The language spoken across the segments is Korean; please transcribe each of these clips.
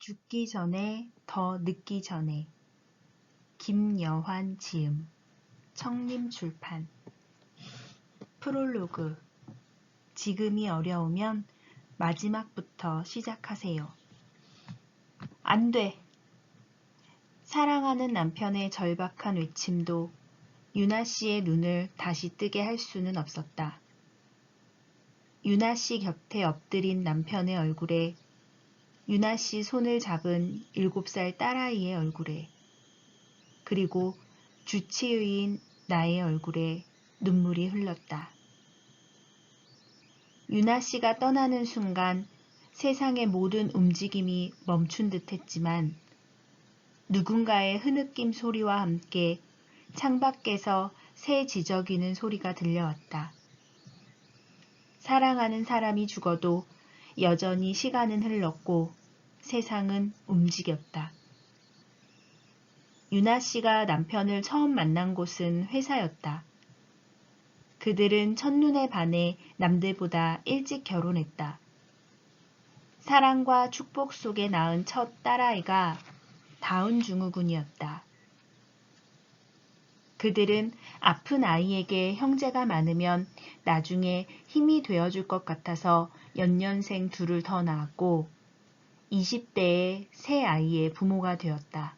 죽기 전에 더 늦기 전에 김여환 지음 청림출판 프롤로그 지금이 어려우면 마지막부터 시작하세요. 안 돼! 사랑하는 남편의 절박한 외침도 유나 씨의 눈을 다시 뜨게 할 수는 없었다. 유나 씨 곁에 엎드린 남편의 얼굴에 유나 씨 손을 잡은 7살 딸아이의 얼굴에 그리고 주치의인 나의 얼굴에 눈물이 흘렀다. 유나 씨가 떠나는 순간 세상의 모든 움직임이 멈춘 듯 했지만 누군가의 흐느낌 소리와 함께 창밖에서 새 지저귀는 소리가 들려왔다. 사랑하는 사람이 죽어도 여전히 시간은 흘렀고 세상은 움직였다. 유나 씨가 남편을 처음 만난 곳은 회사였다. 그들은 첫눈에 반해 남들보다 일찍 결혼했다. 사랑과 축복 속에 낳은 첫 딸아이가 다운 증후군이었다. 그들은 아픈 아이에게 형제가 많으면 나중에 힘이 되어줄 것 같아서 연년생 둘을 더 낳았고 20대에 새 아이의 부모가 되었다.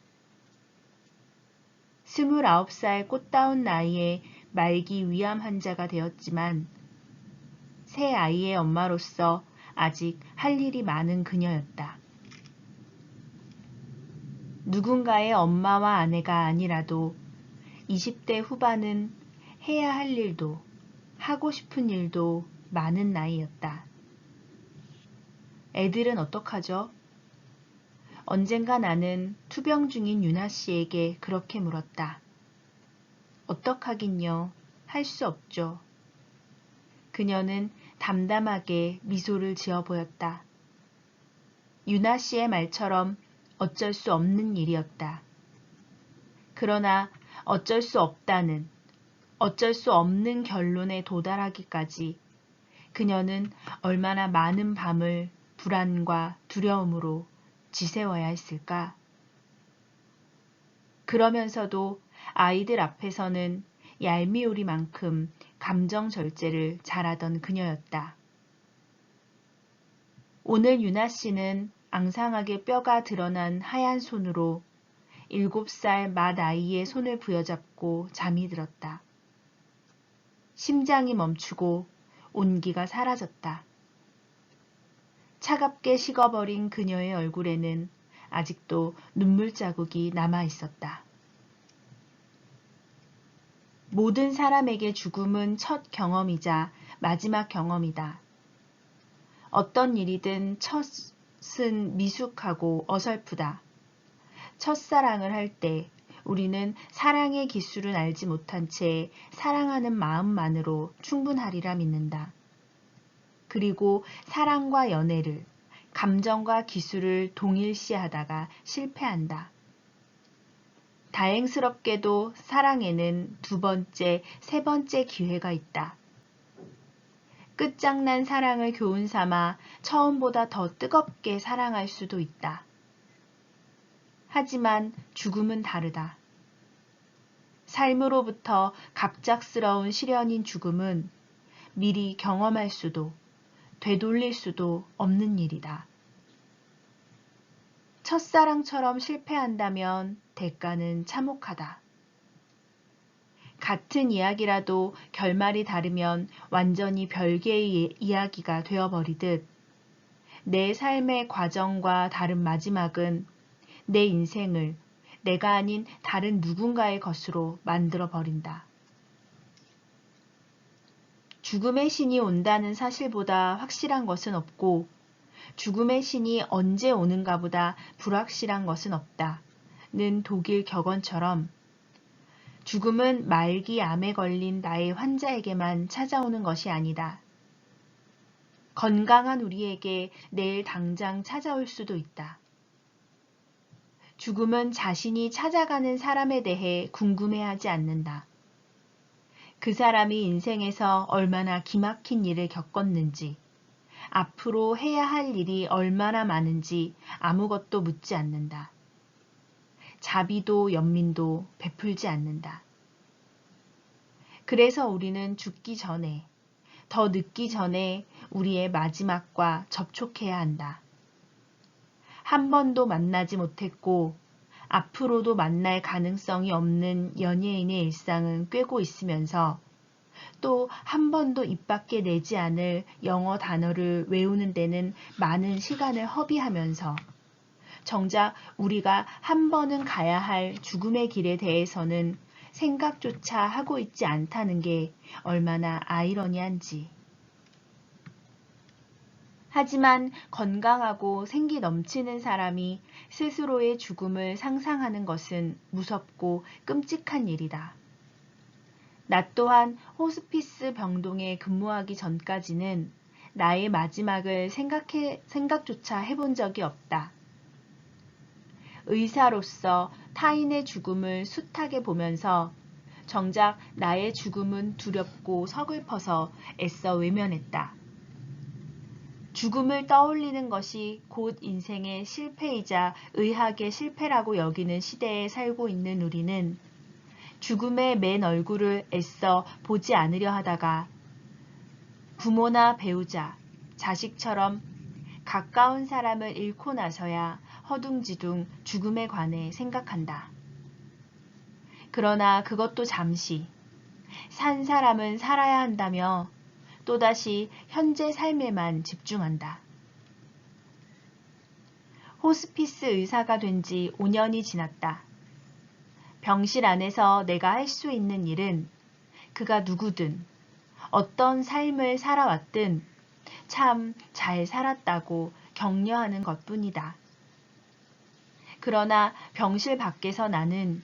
29살 꽃다운 나이에 말기 위암 환자가 되었지만 새 아이의 엄마로서 아직 할 일이 많은 그녀였다. 누군가의 엄마와 아내가 아니라도 20대 후반은 해야 할 일도 하고 싶은 일도 많은 나이였다. 애들은 어떡하죠? 언젠가 나는 투병 중인 유나 씨에게 그렇게 물었다. 어떡하긴요. 할 수 없죠. 그녀는 담담하게 미소를 지어 보였다. 유나 씨의 말처럼 어쩔 수 없는 일이었다. 그러나 어쩔 수 없다는, 어쩔 수 없는 결론에 도달하기까지 그녀는 얼마나 많은 밤을 불안과 두려움으로 지새워야 했을까? 그러면서도 아이들 앞에서는 얄미우리만큼 감정 절제를 잘하던 그녀였다. 오늘 유나 씨는 앙상하게 뼈가 드러난 하얀 손으로 7살 맏아이의 손을 부여잡고 잠이 들었다. 심장이 멈추고 온기가 사라졌다. 차갑게 식어버린 그녀의 얼굴에는 아직도 눈물 자국이 남아 있었다. 모든 사람에게 죽음은 첫 경험이자 마지막 경험이다. 어떤 일이든 첫은 미숙하고 어설프다. 첫사랑을 할 때 우리는 사랑의 기술은 알지 못한 채 사랑하는 마음만으로 충분하리라 믿는다. 그리고 사랑과 연애를, 감정과 기술을 동일시하다가 실패한다. 다행스럽게도 사랑에는 2번째, 3번째 기회가 있다. 끝장난 사랑을 교훈 삼아 처음보다 더 뜨겁게 사랑할 수도 있다. 하지만 죽음은 다르다. 삶으로부터 갑작스러운 시련인 죽음은 미리 경험할 수도 되돌릴 수도 없는 일이다. 첫사랑처럼 실패한다면 대가는 참혹하다. 같은 이야기라도 결말이 다르면 완전히 별개의 이야기가 되어버리듯 내 삶의 과정과 다른 마지막은 내 인생을 내가 아닌 다른 누군가의 것으로 만들어버린다. 죽음의 신이 온다는 사실보다 확실한 것은 없고 죽음의 신이 언제 오는가보다 불확실한 것은 없다는 독일 격언처럼 죽음은 말기 암에 걸린 나의 환자에게만 찾아오는 것이 아니다. 건강한 우리에게 내일 당장 찾아올 수도 있다. 죽음은 자신이 찾아가는 사람에 대해 궁금해하지 않는다. 그 사람이 인생에서 얼마나 기막힌 일을 겪었는지, 앞으로 해야 할 일이 얼마나 많은지 아무것도 묻지 않는다. 자비도 연민도 베풀지 않는다. 그래서 우리는 죽기 전에, 더 늦기 전에 우리의 마지막과 접촉해야 한다. 한 번도 만나지 못했고 앞으로도 만날 가능성이 없는 연예인의 일상은 꿰고 있으면서 또 한 번도 입 밖에 내지 않을 영어 단어를 외우는 데는 많은 시간을 허비하면서 정작 우리가 한 번은 가야 할 죽음의 길에 대해서는 생각조차 하고 있지 않다는 게 얼마나 아이러니한지. 하지만 건강하고 생기 넘치는 사람이 스스로의 죽음을 상상하는 것은 무섭고 끔찍한 일이다. 나 또한 호스피스 병동에 근무하기 전까지는 나의 마지막을 생각조차 해본 적이 없다. 의사로서 타인의 죽음을 숱하게 보면서 정작 나의 죽음은 두렵고 서글퍼서 애써 외면했다. 죽음을 떠올리는 것이 곧 인생의 실패이자 의학의 실패라고 여기는 시대에 살고 있는 우리는 죽음의 맨 얼굴을 애써 보지 않으려 하다가 부모나 배우자, 자식처럼 가까운 사람을 잃고 나서야 허둥지둥 죽음에 관해 생각한다. 그러나 그것도 잠시, 산 사람은 살아야 한다며 또다시 현재 삶에만 집중한다. 호스피스 의사가 된 지 5년이 지났다. 병실 안에서 내가 할 수 있는 일은 그가 누구든 어떤 삶을 살아왔든 참 잘 살았다고 격려하는 것뿐이다. 그러나 병실 밖에서 나는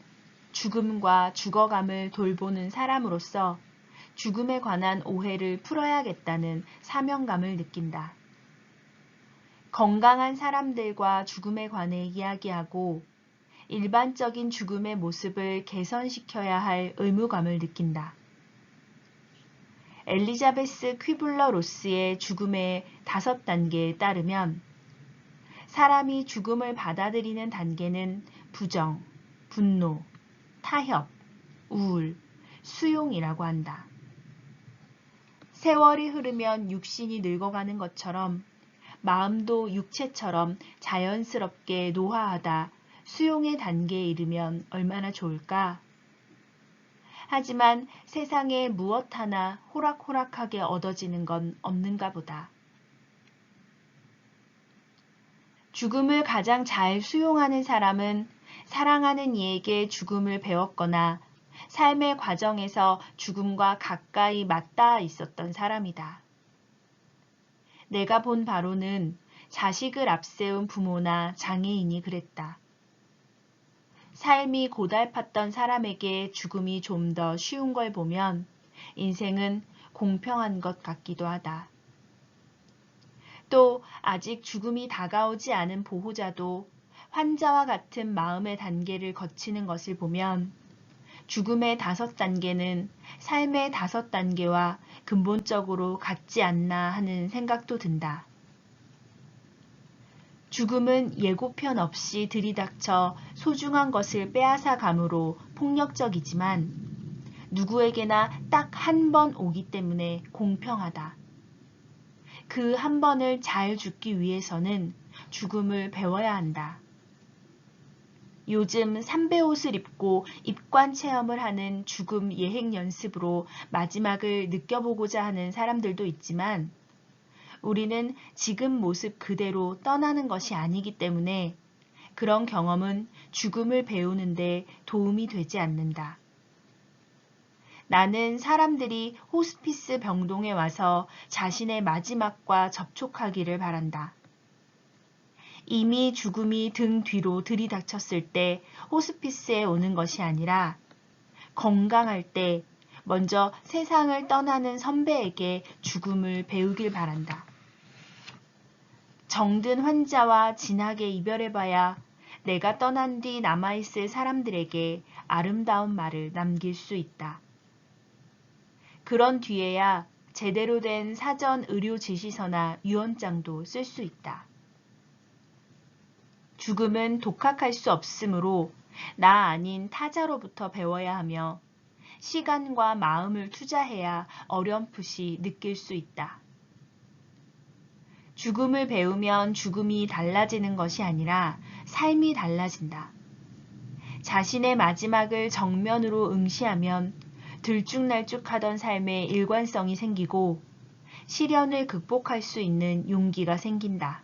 죽음과 죽어감을 돌보는 사람으로서 죽음에 관한 오해를 풀어야겠다는 사명감을 느낀다. 건강한 사람들과 죽음에 관해 이야기하고 일반적인 죽음의 모습을 개선시켜야 할 의무감을 느낀다. 엘리자베스 퀴블러 로스의 죽음의 5단계에 따르면 사람이 죽음을 받아들이는 단계는 부정, 분노, 타협, 우울, 수용이라고 한다. 세월이 흐르면 육신이 늙어가는 것처럼 마음도 육체처럼 자연스럽게 노화하다 수용의 단계에 이르면 얼마나 좋을까? 하지만 세상에 무엇 하나 호락호락하게 얻어지는 건 없는가 보다. 죽음을 가장 잘 수용하는 사람은 사랑하는 이에게 죽음을 배웠거나 삶의 과정에서 죽음과 가까이 맞닿아 있었던 사람이다. 내가 본 바로는 자식을 앞세운 부모나 장애인이 그랬다. 삶이 고달팠던 사람에게 죽음이 좀 더 쉬운 걸 보면 인생은 공평한 것 같기도 하다. 또 아직 죽음이 다가오지 않은 보호자도 환자와 같은 마음의 단계를 거치는 것을 보면 죽음의 5단계는 삶의 5단계와 근본적으로 같지 않나 하는 생각도 든다. 죽음은 예고편 없이 들이닥쳐 소중한 것을 빼앗아 가므로 폭력적이지만 누구에게나 딱 한 번 오기 때문에 공평하다. 그 한 번을 잘 죽기 위해서는 죽음을 배워야 한다. 요즘 삼배옷을 입고 입관 체험을 하는 죽음 예행 연습으로 마지막을 느껴보고자 하는 사람들도 있지만 우리는 지금 모습 그대로 떠나는 것이 아니기 때문에 그런 경험은 죽음을 배우는데 도움이 되지 않는다. 나는 사람들이 호스피스 병동에 와서 자신의 마지막과 접촉하기를 바란다. 이미 죽음이 등 뒤로 들이닥쳤을 때 호스피스에 오는 것이 아니라 건강할 때 먼저 세상을 떠나는 선배에게 죽음을 배우길 바란다. 정든 환자와 진하게 이별해봐야 내가 떠난 뒤 남아있을 사람들에게 아름다운 말을 남길 수 있다. 그런 뒤에야 제대로 된 사전 의료 지시서나 유언장도 쓸 수 있다. 죽음은 독학할 수 없으므로 나 아닌 타자로부터 배워야 하며 시간과 마음을 투자해야 어렴풋이 느낄 수 있다. 죽음을 배우면 죽음이 달라지는 것이 아니라 삶이 달라진다. 자신의 마지막을 정면으로 응시하면 들쭉날쭉하던 삶에 일관성이 생기고 시련을 극복할 수 있는 용기가 생긴다.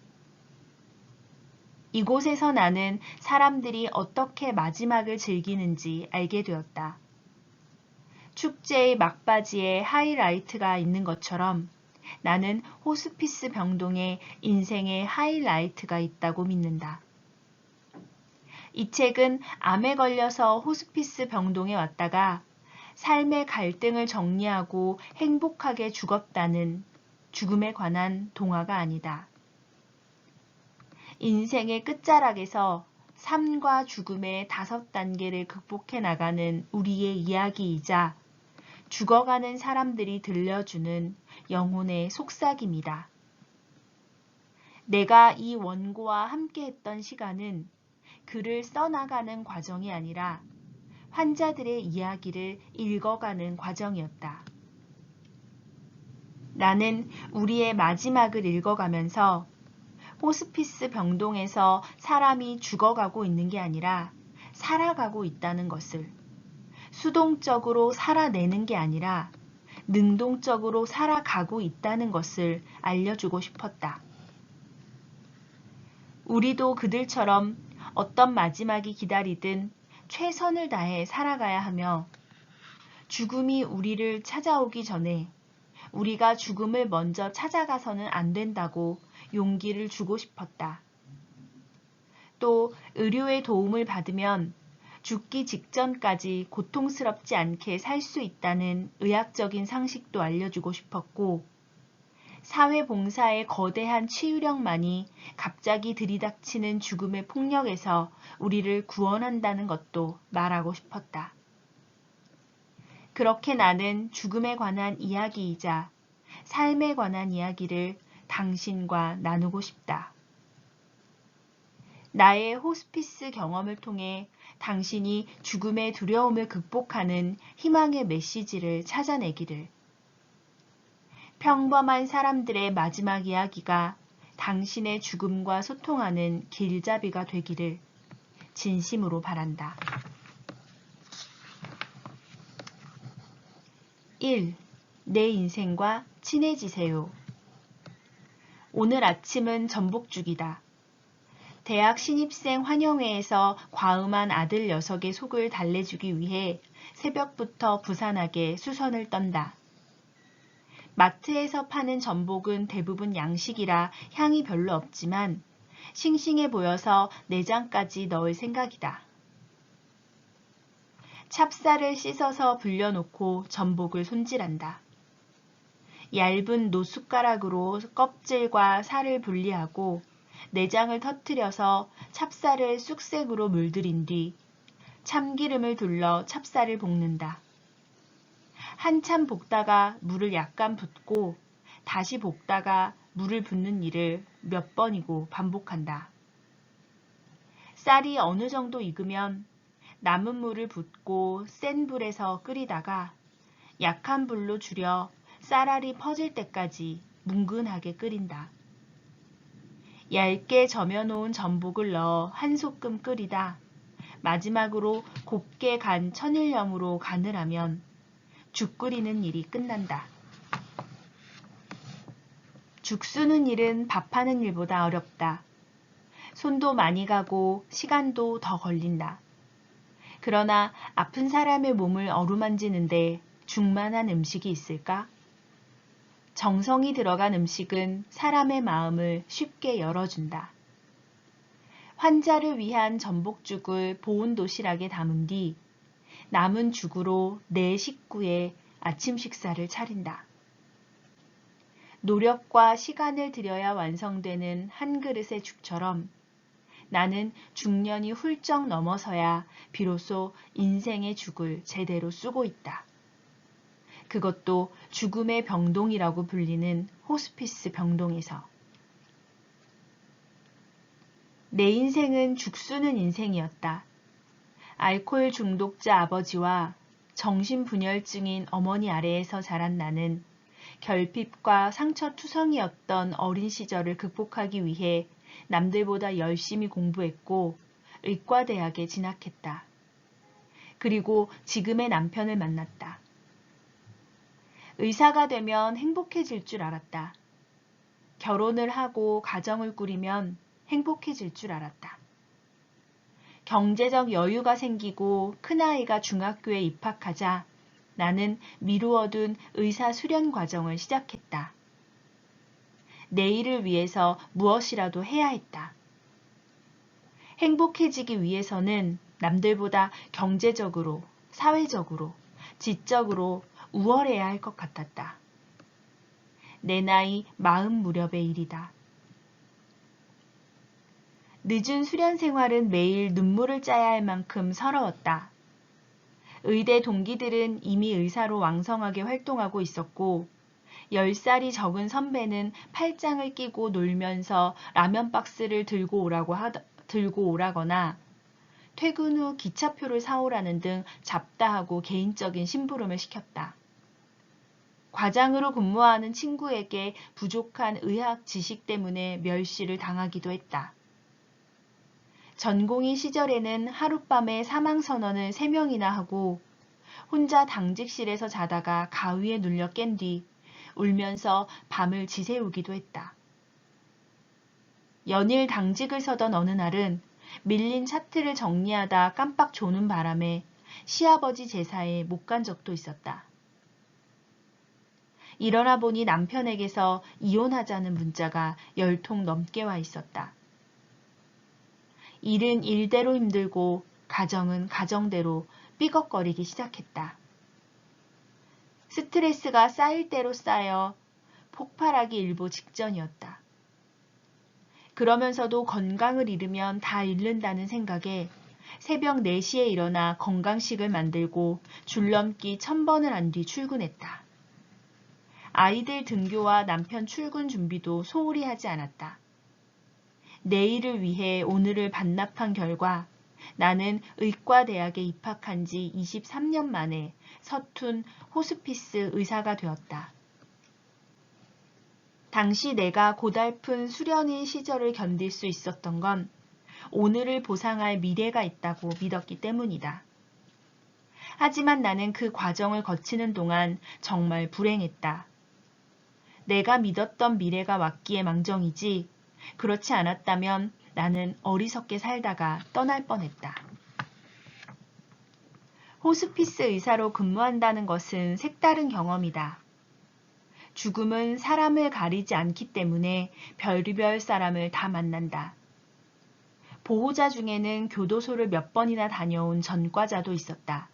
이곳에서 나는 사람들이 어떻게 마지막을 즐기는지 알게 되었다. 축제의 막바지에 하이라이트가 있는 것처럼 나는 호스피스 병동에 인생의 하이라이트가 있다고 믿는다. 이 책은 암에 걸려서 호스피스 병동에 왔다가 삶의 갈등을 정리하고 행복하게 죽었다는 죽음에 관한 동화가 아니다. 인생의 끝자락에서 삶과 죽음의 5단계를 극복해 나가는 우리의 이야기이자 죽어가는 사람들이 들려주는 영혼의 속삭임이다. 내가 이 원고와 함께했던 시간은 글을 써나가는 과정이 아니라 환자들의 이야기를 읽어가는 과정이었다. 나는 우리의 마지막을 읽어가면서 호스피스 병동에서 사람이 죽어가고 있는 게 아니라 살아가고 있다는 것을, 수동적으로 살아내는 게 아니라 능동적으로 살아가고 있다는 것을 알려주고 싶었다. 우리도 그들처럼 어떤 마지막이 기다리든 최선을 다해 살아가야 하며 죽음이 우리를 찾아오기 전에 우리가 죽음을 먼저 찾아가서는 안 된다고 용기를 주고 싶었다. 또 의료의 도움을 받으면 죽기 직전까지 고통스럽지 않게 살 수 있다는 의학적인 상식도 알려주고 싶었고, 사회봉사의 거대한 치유력만이 갑자기 들이닥치는 죽음의 폭력에서 우리를 구원한다는 것도 말하고 싶었다. 그렇게 나는 죽음에 관한 이야기이자 삶에 관한 이야기를 당신과 나누고 싶다. 나의 호스피스 경험을 통해 당신이 죽음의 두려움을 극복하는 희망의 메시지를 찾아내기를. 평범한 사람들의 마지막 이야기가 당신의 죽음과 소통하는 길잡이가 되기를 진심으로 바란다. 1. 내 인생과 친해지세요. 오늘 아침은 전복죽이다. 대학 신입생 환영회에서 과음한 아들 녀석의 속을 달래주기 위해 새벽부터 부산하게 수선을 떤다. 마트에서 파는 전복은 대부분 양식이라 향이 별로 없지만 싱싱해 보여서 내장까지 넣을 생각이다. 찹쌀을 씻어서 불려놓고 전복을 손질한다. 얇은 노숟가락으로 껍질과 살을 분리하고 내장을 터뜨려서 찹쌀을 쑥색으로 물들인 뒤 참기름을 둘러 찹쌀을 볶는다. 한참 볶다가 물을 약간 붓고 다시 볶다가 물을 붓는 일을 몇 번이고 반복한다. 쌀이 어느 정도 익으면 남은 물을 붓고 센 불에서 끓이다가 약한 불로 줄여 쌀알이 퍼질 때까지 뭉근하게 끓인다. 얇게 저며놓은 전복을 넣어 한 소끔 끓이다 마지막으로 곱게 간 천일염으로 간을 하면 죽 끓이는 일이 끝난다. 죽 쓰는 일은 밥하는 일보다 어렵다. 손도 많이 가고 시간도 더 걸린다. 그러나 아픈 사람의 몸을 어루만지는데 죽만한 음식이 있을까? 정성이 들어간 음식은 사람의 마음을 쉽게 열어준다. 환자를 위한 전복죽을 보온 도시락에 담은 뒤 남은 죽으로 내 식구의 아침 식사를 차린다. 노력과 시간을 들여야 완성되는 한 그릇의 죽처럼 나는 중년이 훌쩍 넘어서야 비로소 인생의 죽을 제대로 쓰고 있다. 그것도 죽음의 병동이라고 불리는 호스피스 병동에서. 내 인생은 죽쓰는 인생이었다. 알코올 중독자 아버지와 정신분열증인 어머니 아래에서 자란 나는 결핍과 상처투성이었던 어린 시절을 극복하기 위해 남들보다 열심히 공부했고 의과대학에 진학했다. 그리고 지금의 남편을 만났다. 의사가 되면 행복해질 줄 알았다. 결혼을 하고 가정을 꾸리면 행복해질 줄 알았다. 경제적 여유가 생기고 큰아이가 중학교에 입학하자 나는 미루어둔 의사 수련 과정을 시작했다. 내일을 위해서 무엇이라도 해야 했다. 행복해지기 위해서는 남들보다 경제적으로, 사회적으로, 지적으로 우월해야 할 것 같았다. 내 나이 40 무렵의 일이다. 늦은 수련 생활은 매일 눈물을 짜야 할 만큼 서러웠다. 의대 동기들은 이미 의사로 왕성하게 활동하고 있었고 10살이 적은 선배는 팔짱을 끼고 놀면서 라면 박스를 들고 오라거나 퇴근 후 기차표를 사오라는 등 잡다하고 개인적인 심부름을 시켰다. 과장으로 근무하는 친구에게 부족한 의학 지식 때문에 멸시를 당하기도 했다. 전공의 시절에는 하룻밤에 사망선언을 3명이나 하고 혼자 당직실에서 자다가 가위에 눌려 깬 뒤 울면서 밤을 지새우기도 했다. 연일 당직을 서던 어느 날은 밀린 차트를 정리하다 깜빡 조는 바람에 시아버지 제사에 못 간 적도 있었다. 일어나 보니 남편에게서 이혼하자는 문자가 10통 넘게 와 있었다. 일은 일대로 힘들고 가정은 가정대로 삐걱거리기 시작했다. 스트레스가 쌓일 대로 쌓여 폭발하기 일보 직전이었다. 그러면서도 건강을 잃으면 다 잃는다는 생각에 새벽 4시에 일어나 건강식을 만들고 줄넘기 1000번을 한 뒤 출근했다. 아이들 등교와 남편 출근 준비도 소홀히 하지 않았다. 내일을 위해 오늘을 반납한 결과 나는 의과대학에 입학한 지 23년 만에 서툰 호스피스 의사가 되었다. 당시 내가 고달픈 수련의 시절을 견딜 수 있었던 건 오늘을 보상할 미래가 있다고 믿었기 때문이다. 하지만 나는 그 과정을 거치는 동안 정말 불행했다. 내가 믿었던 미래가 왔기에 망정이지 그렇지 않았다면 나는 어리석게 살다가 떠날 뻔했다. 호스피스 의사로 근무한다는 것은 색다른 경험이다. 죽음은 사람을 가리지 않기 때문에 별의별 사람을 다 만난다. 보호자 중에는 교도소를 몇 번이나 다녀온 전과자도 있었다.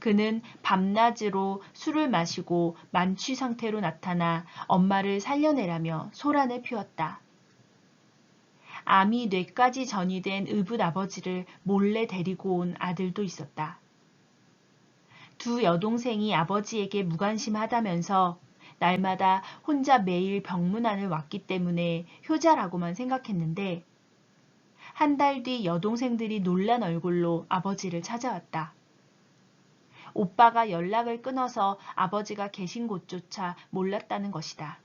그는 밤낮으로 술을 마시고 만취 상태로 나타나 엄마를 살려내라며 소란을 피웠다. 암이 뇌까지 전이된 의붓 아버지를 몰래 데리고 온 아들도 있었다. 두 여동생이 아버지에게 무관심하다면서 날마다 혼자 매일 병문안을 왔기 때문에 효자라고만 생각했는데 한 달 뒤 여동생들이 놀란 얼굴로 아버지를 찾아왔다. 오빠가 연락을 끊어서 아버지가 계신 곳조차 몰랐다는 것이다.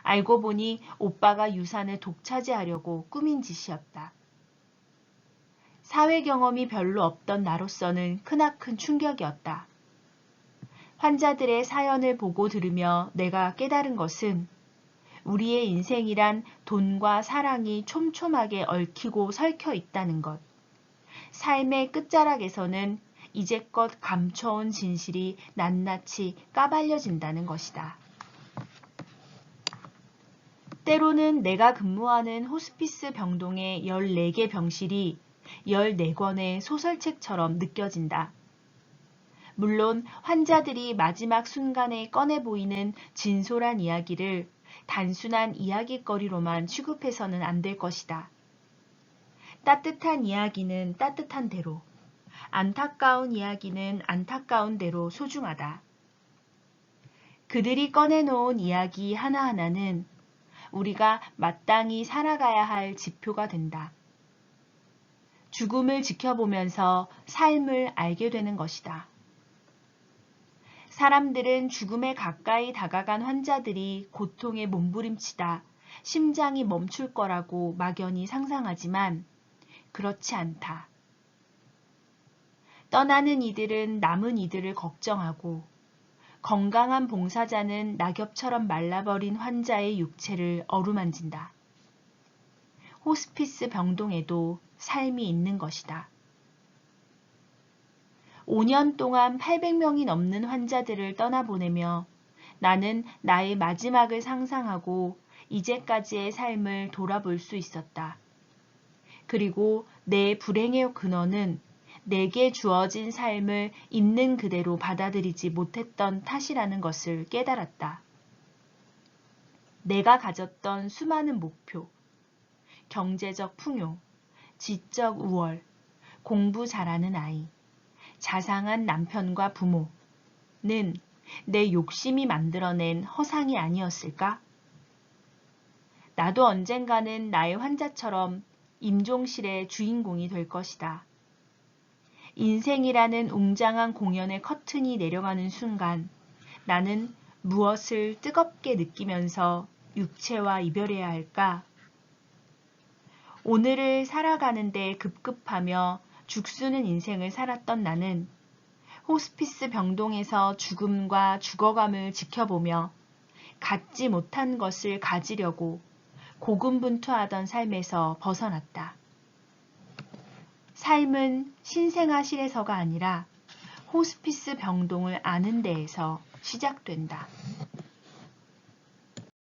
알고 보니 오빠가 유산을 독차지하려고 꾸민 짓이었다. 사회 경험이 별로 없던 나로서는 크나큰 충격이었다. 환자들의 사연을 보고 들으며 내가 깨달은 것은 우리의 인생이란 돈과 사랑이 촘촘하게 얽히고 설켜 있다는 것. 삶의 끝자락에서는 이제껏 감춰온 진실이 낱낱이 까발려진다는 것이다. 때로는 내가 근무하는 호스피스 병동의 14개 병실이 14권의 소설책처럼 느껴진다. 물론 환자들이 마지막 순간에 꺼내 보이는 진솔한 이야기를 단순한 이야깃거리로만 취급해서는 안 될 것이다. 따뜻한 이야기는 따뜻한 대로, 안타까운 이야기는 안타까운 대로 소중하다. 그들이 꺼내놓은 이야기 하나하나는 우리가 마땅히 살아가야 할 지표가 된다. 죽음을 지켜보면서 삶을 알게 되는 것이다. 사람들은 죽음에 가까이 다가간 환자들이 고통에 몸부림치다 심장이 멈출 거라고 막연히 상상하지만 그렇지 않다. 떠나는 이들은 남은 이들을 걱정하고 건강한 봉사자는 낙엽처럼 말라버린 환자의 육체를 어루만진다. 호스피스 병동에도 삶이 있는 것이다. 5년 동안 800명이 넘는 환자들을 떠나보내며 나는 나의 마지막을 상상하고 이제까지의 삶을 돌아볼 수 있었다. 그리고 내 불행의 근원은 내게 주어진 삶을 있는 그대로 받아들이지 못했던 탓이라는 것을 깨달았다. 내가 가졌던 수많은 목표, 경제적 풍요, 지적 우월, 공부 잘하는 아이, 자상한 남편과 부모는 내 욕심이 만들어낸 허상이 아니었을까? 나도 언젠가는 나의 환자처럼 임종실의 주인공이 될 것이다. 인생이라는 웅장한 공연의 커튼이 내려가는 순간 나는 무엇을 뜨겁게 느끼면서 육체와 이별해야 할까? 오늘을 살아가는데 급급하며 죽쓰는 인생을 살았던 나는 호스피스 병동에서 죽음과 죽어감을 지켜보며 갖지 못한 것을 가지려고 고군분투하던 삶에서 벗어났다. 삶은 신생아실에서가 아니라 호스피스 병동을 아는 데에서 시작된다.